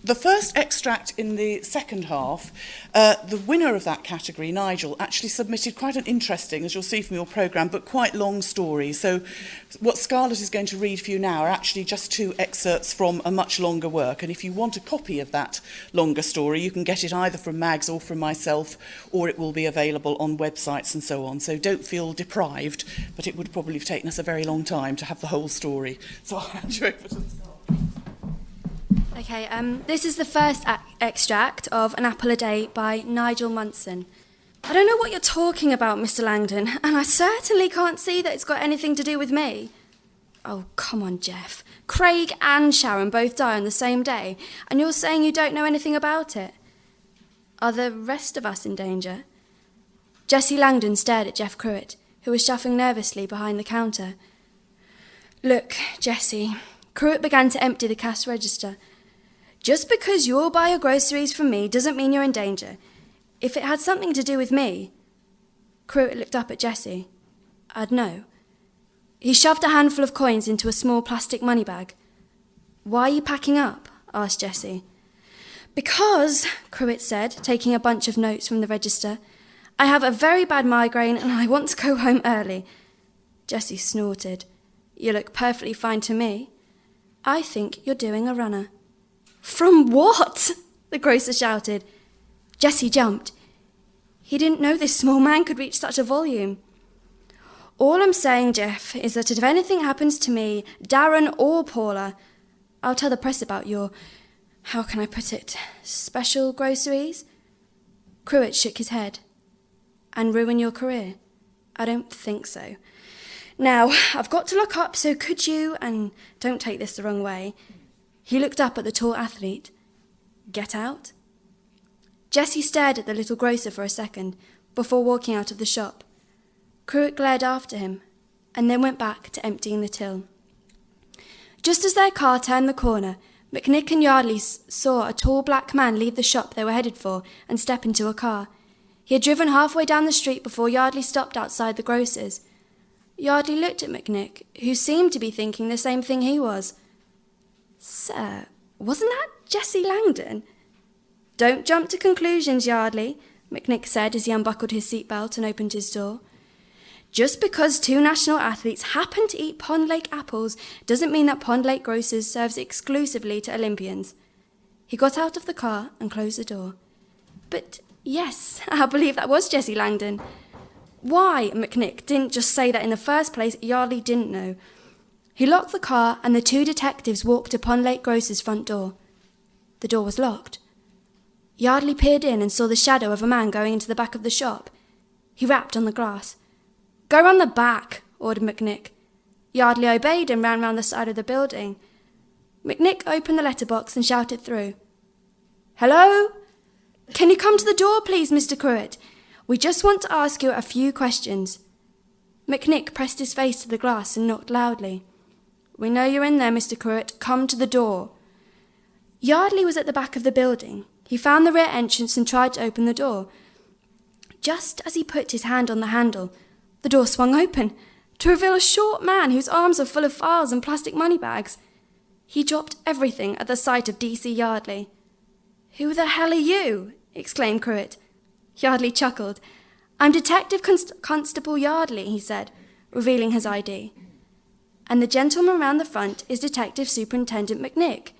The first extract in the second half, the winner of that category, Nigel, actually submitted quite an interesting, as you'll see from your programme, but quite long story. So what Scarlett is going to read for you now are actually just 2 excerpts from a much longer work. And if you want a copy of that longer story, you can get it either from Mags or from myself, or it will be available on websites and so on. So don't feel deprived, but it would probably have taken us a very long time to have the whole story. So I'll hand you over to Scarlett. Okay, this is the first extract of An Apple a Day by Nigel Munson. I don't know what you're talking about, Mr. Langdon, and I certainly can't see that it's got anything to do with me. Oh, come on, Jeff. Craig and Sharon both die on the same day, and you're saying you don't know anything about it. Are the rest of us in danger? Jessie Langdon stared at Jeff Cruitt, who was shuffling nervously behind the counter. Look, Jessie, Cruitt began to empty the cash register. Just because you'll buy your groceries from me doesn't mean you're in danger. If it had something to do with me... Cruitt looked up at Jessie. I'd know. He shoved a handful of coins into a small plastic money bag. Why are you packing up? Asked Jessie. Because, Cruitt said, taking a bunch of notes from the register, I have a very bad migraine and I want to go home early. Jessie snorted. You look perfectly fine to me. I think you're doing a runner. From what? The grocer shouted. Jessie jumped. He didn't know this small man could reach such a volume. All I'm saying, Jeff, is that if anything happens to me, Darren or Paula, I'll tell the press about your, how can I put it, special groceries? Cruitt shook his head. And ruin your career? I don't think so. Now, I've got to lock up, so could you, and don't take this the wrong way, he looked up at the tall athlete. Get out? Jessie stared at the little grocer for a second before walking out of the shop. Cruitt glared after him and then went back to emptying the till. Just as their car turned the corner, McNick and Yardley saw a tall black man leave the shop they were headed for and step into a car. He had driven halfway down the street before Yardley stopped outside the grocer's. Yardley looked at McNick, who seemed to be thinking the same thing he was. Sir, wasn't that Jessie Langdon? Don't jump to conclusions, Yardley, McNick said as he unbuckled his seatbelt and opened his door. Just because 2 national athletes happen to eat Pond Lake apples doesn't mean that Pond Lake Grocers serves exclusively to Olympians. He got out of the car and closed the door. But yes, I believe that was Jessie Langdon. Why McNick didn't just say that in the first place, Yardley didn't know. He locked the car and the 2 detectives walked to Pond Lake Grocer's front door. The door was locked. Yardley peered in and saw the shadow of a man going into the back of the shop. He rapped on the glass. Go round the back, ordered McNick. Yardley obeyed and ran round the side of the building. McNick opened the letterbox and shouted through. Hello? Can you come to the door, please, Mr. Cruitt? We just want to ask you a few questions. McNick pressed his face to the glass and knocked loudly. We know you're in there, Mr. Cruitt. Come to the door. Yardley was at the back of the building. He found the rear entrance and tried to open the door. Just as he put his hand on the handle, the door swung open to reveal a short man whose arms were full of files and plastic money bags. He dropped everything at the sight of D.C. Yardley. Who the hell are you? Exclaimed Cruitt. Yardley chuckled. I'm Detective Constable Yardley, he said, revealing his ID. And the gentleman round the front is Detective Superintendent McNick.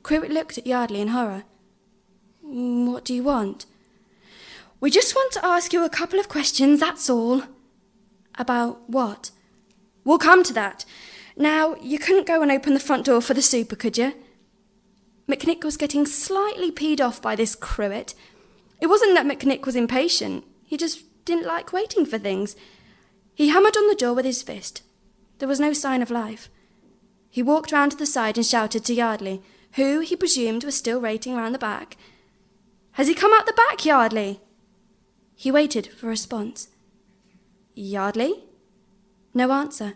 Cruitt looked at Yardley in horror. What do you want? We just want to ask you a couple of questions, that's all. About what? We'll come to that. Now, you couldn't go and open the front door for the super, could you? McNick was getting slightly peed off by this Cruitt. It wasn't that McNick was impatient. He just didn't like waiting for things. He hammered on the door with his fist. There was no sign of life. He walked round to the side and shouted to Yardley, who, he presumed, was still rating round the back. Has he come out the back, Yardley? He waited for a response. Yardley? No answer.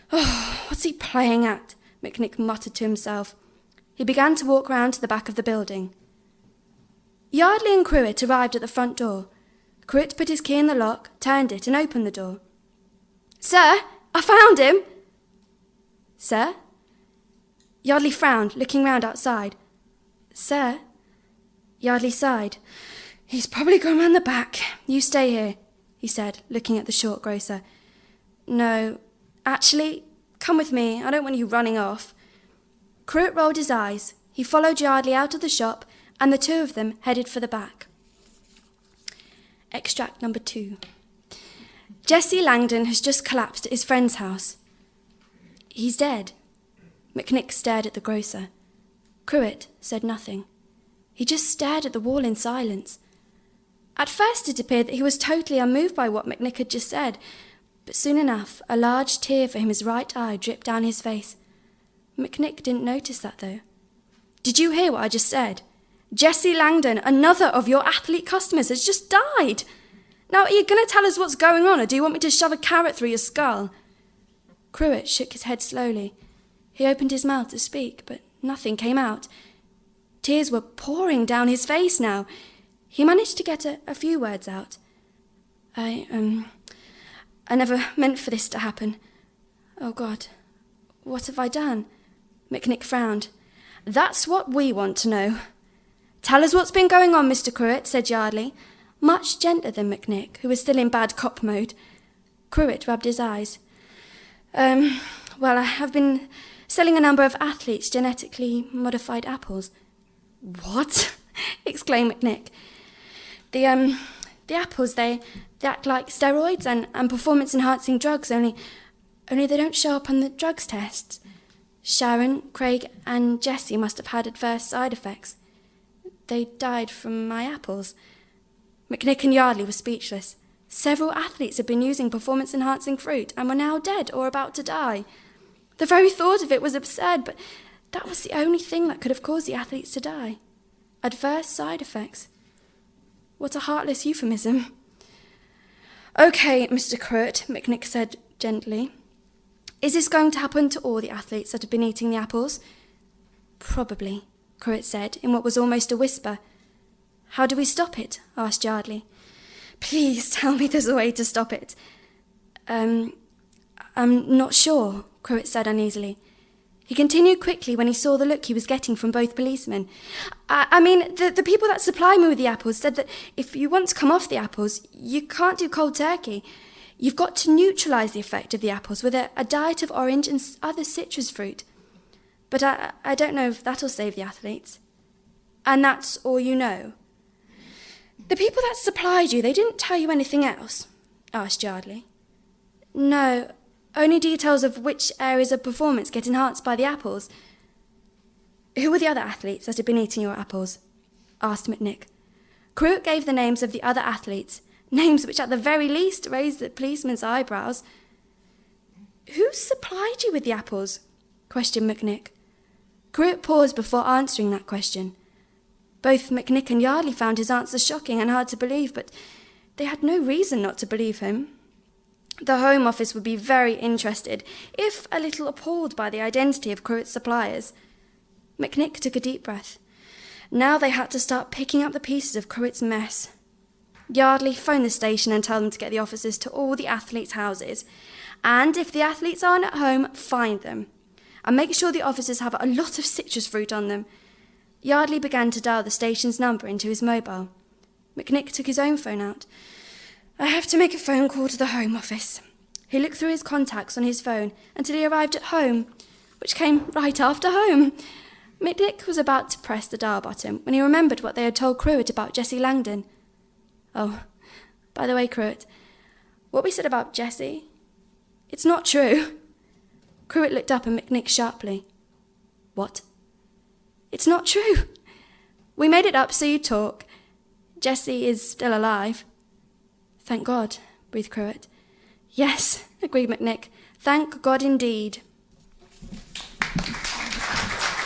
Oh, what's he playing at? McNick muttered to himself. He began to walk round to the back of the building. Yardley and Cruitt arrived at the front door. Cruitt put his key in the lock, turned it, and opened the door. Sir, I found him. Sir? Yardley frowned, looking round outside. Sir? Yardley sighed. He's probably gone round the back. You stay here, he said, looking at the short grocer. No, actually, come with me. I don't want you running off. Cruet rolled his eyes. He followed Yardley out of the shop, and the two of them headed for the back. Extract number 2. Jesse Langdon has just collapsed at his friend's house. He's dead. McNick stared at the grocer. Cruet said nothing. He just stared at the wall in silence. At first it appeared that he was totally unmoved by what McNick had just said, but soon enough a large tear from his right eye dripped down his face. McNick didn't notice that, though. Did you hear what I just said? Jesse Langdon, another of your athlete customers, has just died. Now, are you going to tell us what's going on, or do you want me to shove a carrot through your skull? Cruet shook his head slowly. He opened his mouth to speak, but nothing came out. Tears were pouring down his face now. He managed to get a few words out. I never meant for this to happen. Oh, God, what have I done? McNick frowned. That's what we want to know. Tell us what's been going on, Mr. Cruet, said Yardley, much gentler than McNick, who was still in bad cop mode. Cruet rubbed his eyes. Well, I have been selling a number of athletes' genetically modified apples. What? Exclaimed McNick. The apples, they act like steroids and performance-enhancing drugs, only they don't show up on the drugs tests. Sharon, Craig and Jesse must have had adverse side effects. They died from my apples. McNick and Yardley were speechless. Several athletes had been using performance-enhancing fruit and were now dead or about to die. The very thought of it was absurd, but that was the only thing that could have caused the athletes to die. Adverse side effects. What a heartless euphemism. Okay, Mr. Cruet, McNick said gently. Is this going to happen to all the athletes that have been eating the apples? Probably, Cruet said in what was almost a whisper. How do we stop it? Asked Yardley. Please tell me there's a way to stop it. I'm not sure, Cruet said uneasily. He continued quickly when he saw the look he was getting from both policemen. I mean, the people that supply me with the apples said that if you want to come off the apples, you can't do cold turkey. You've got to neutralise the effect of the apples with a diet of orange and other citrus fruit. But I don't know if that'll save the athletes. And that's all you know? The people that supplied you, they didn't tell you anything else? Asked Yardley. No, only details of which areas of performance get enhanced by the apples. Who were the other athletes that had been eating your apples? Asked McNick. Cruet gave the names of the other athletes, names which at the very least raised the policeman's eyebrows. Who supplied you with the apples? Questioned McNick. Cruet paused before answering that question. Both McNick and Yardley found his answer shocking and hard to believe, but they had no reason not to believe him. The Home Office would be very interested, if a little appalled by the identity of Cruet's suppliers. McNick took a deep breath. Now they had to start picking up the pieces of Cruet's mess. Yardley phoned the station and told them to get the officers to all the athletes' houses. And if the athletes aren't at home, find them. And make sure the officers have a lot of citrus fruit on them. Yardley began to dial the station's number into his mobile. McNick took his own phone out. I have to make a phone call to the Home Office. He looked through his contacts on his phone until he arrived at home, which came right after home. McNick was about to press the dial button when he remembered what they had told Cruet about Jesse Langdon. Oh, by the way, Cruet, what we said about Jesse, it's not true. Cruet looked up at McNick sharply. What? It's not true. We made it up so you'd talk. Jesse is still alive. Thank God, breathed Cruet. Yes, agreed McNick. Thank God indeed.